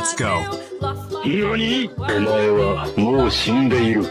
let's go. 何？お前はもう死んでいる。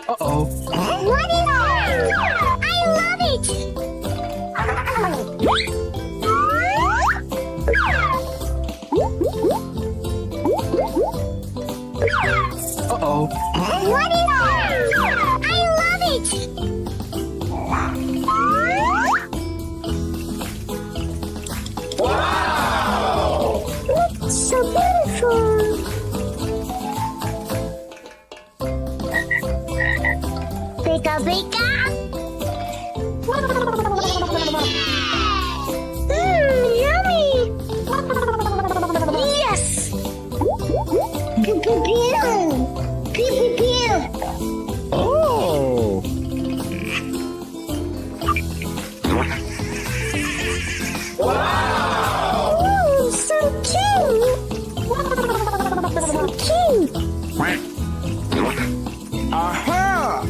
Uh-oh. What is it? I love it! Uh-oh. What is it? I love it! Wow! It's so beautiful! Pika pika! Yummy! Yes! Pew pew pew! Pew pew pew! Oh! Wow! Oh, so cute! So cute! Aha!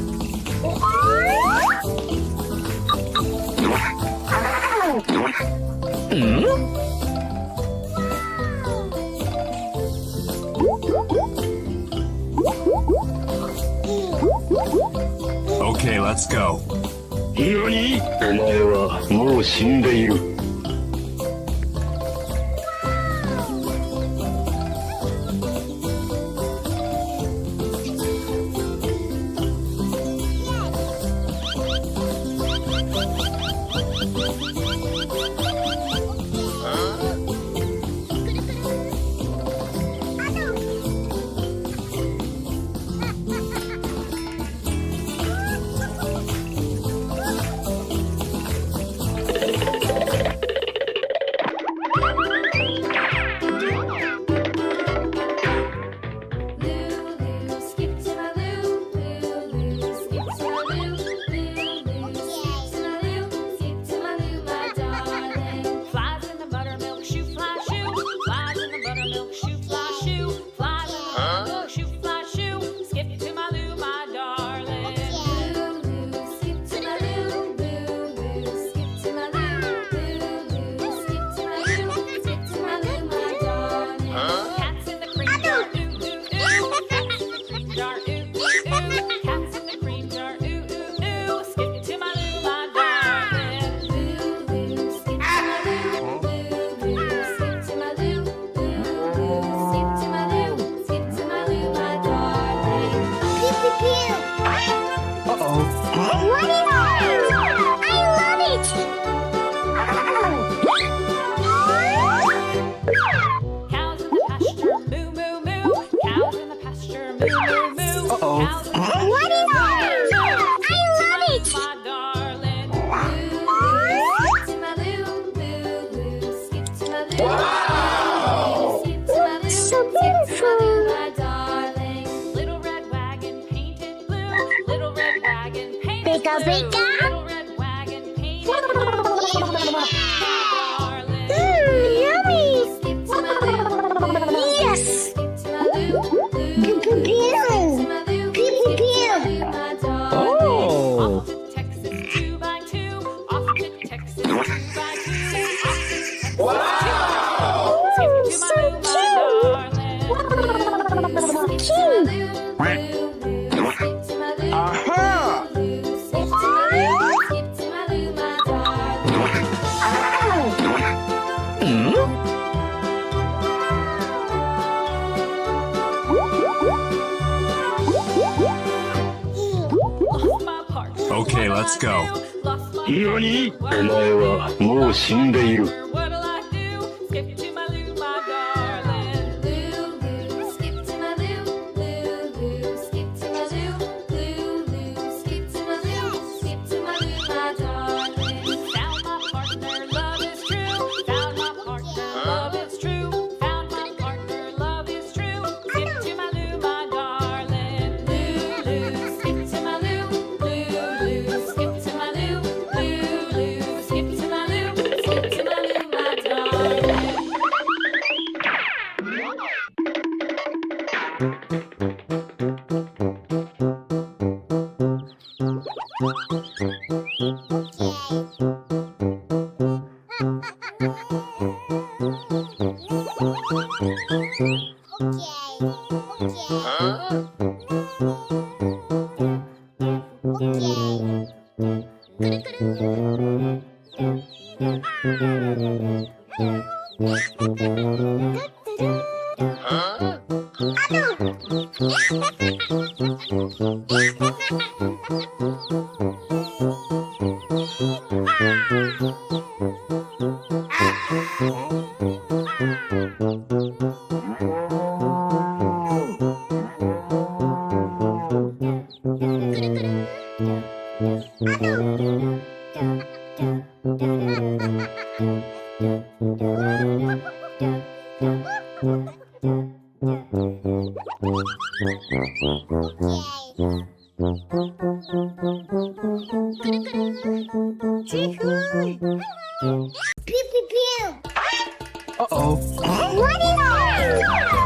Okay, let's go. 何？お前はもう死んでいる。Wow! Pika pika. Yummy. Yes. Pew pew pew. Pew pew pew. Oh. Okay, let's go. 何？お前はもう死んでいる。Pew pew pew. Uh-oh. What is that?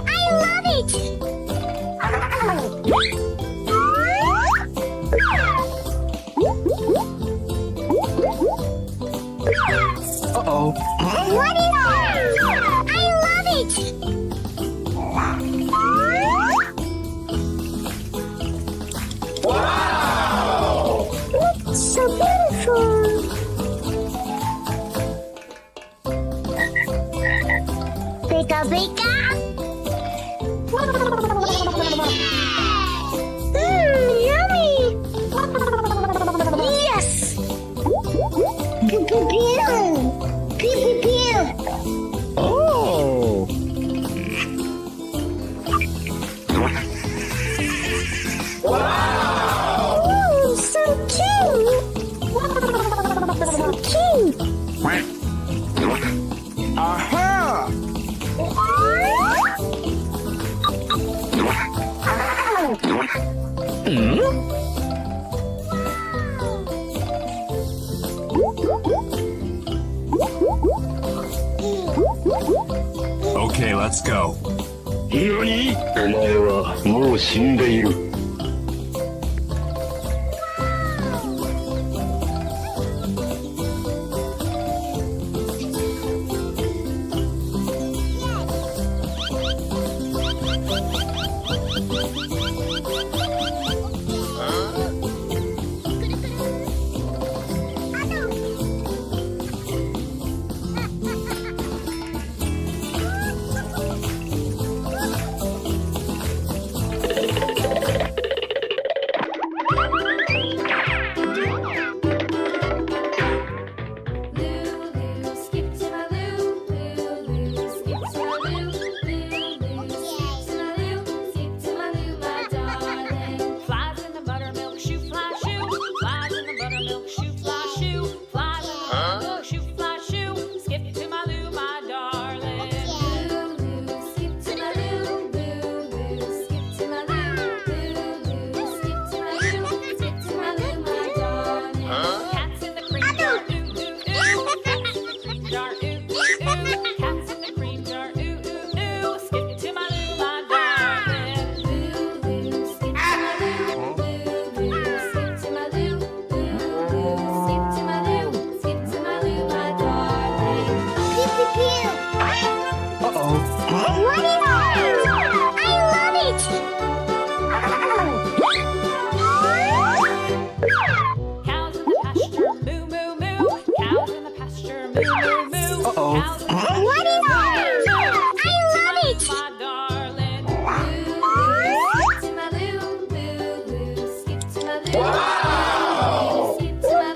I love it. Uh-oh. What is that? I love it. Wow! It's so beautiful. Pika pika. Yummy. Yes. Pew pew pew. Pew pew pew. Oh. Ooh, so cute. So cute. Aha. Okay, let's go. 何？お前はもう死んでいる。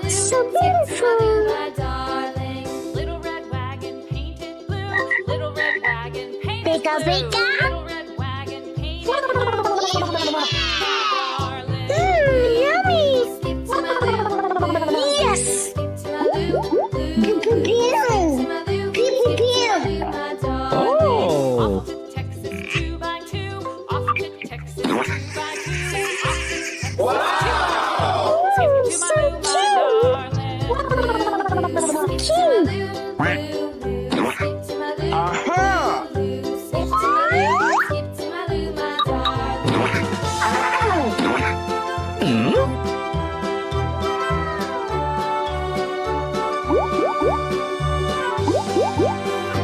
So beautiful. My darling. Little red wagon painted blue. Little red wagon painted Pika, blue. pika. Little red wagon painted blue. Darling. Yummy. Skip to my loo. Yes. Skip to my loo. Pew, pew, pew. To my loo. Pew, pew, pew. My darling. Oh. Off to Texas 2x2. Off to Texas 2x2. Wow. Skip to my So loo, my darling. So cute. Aha! Skip to my loo, my darling.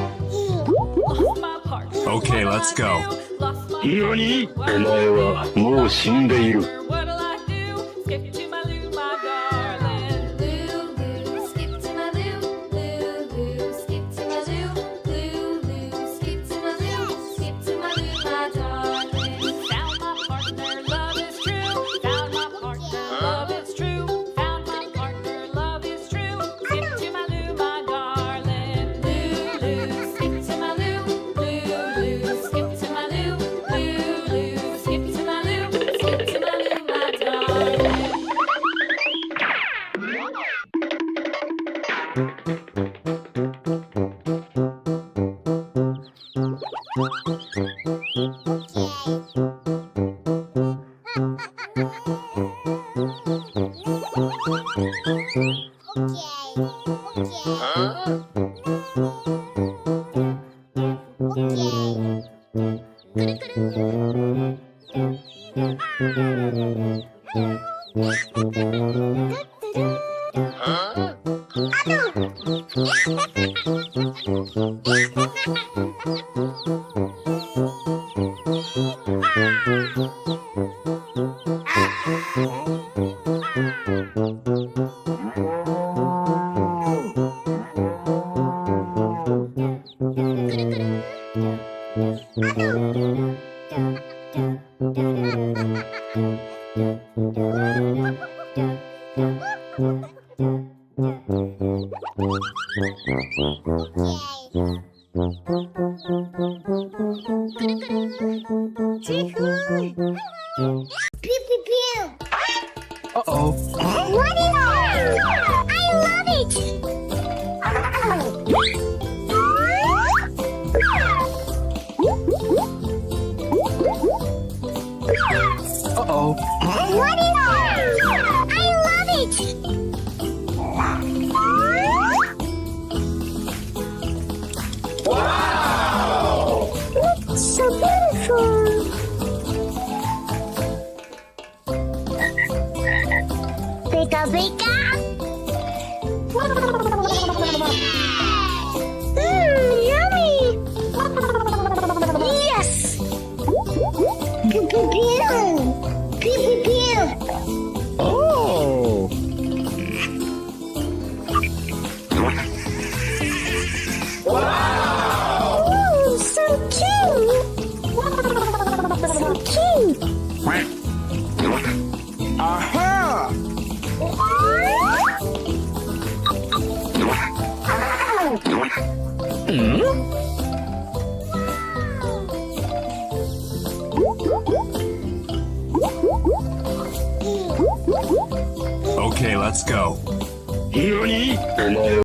Lost my partner. Okay, let's go. Lost my何お前はもう死んでいる。 What'll I do? Skip to my loo, my darling. Loo, loo, skip to my loo. Loo, loo, skip to my loo. Loo, loo, skip to my loo. Skip to my loo, my darling. Found my partner, love is true. Found my partner, love is true. Found my partner, love is true. Skip to my loo, my darling. Loo, loo, skip to my loo. Loo, loo, skip to my loo. Loo, loo, skip to my loo. Skip to my loo, my darling. Pew, pew, pew. Uh-oh. What is it? I love it. Uh-oh. What is it? I love it. Wow! It's so beautiful. Pika, pika. Yummy. Yes. Pew, pew, pew. Pew, pew, pew. Oh. Ooh, so cute. So cute. Aha! Okay, let's go. 何お前は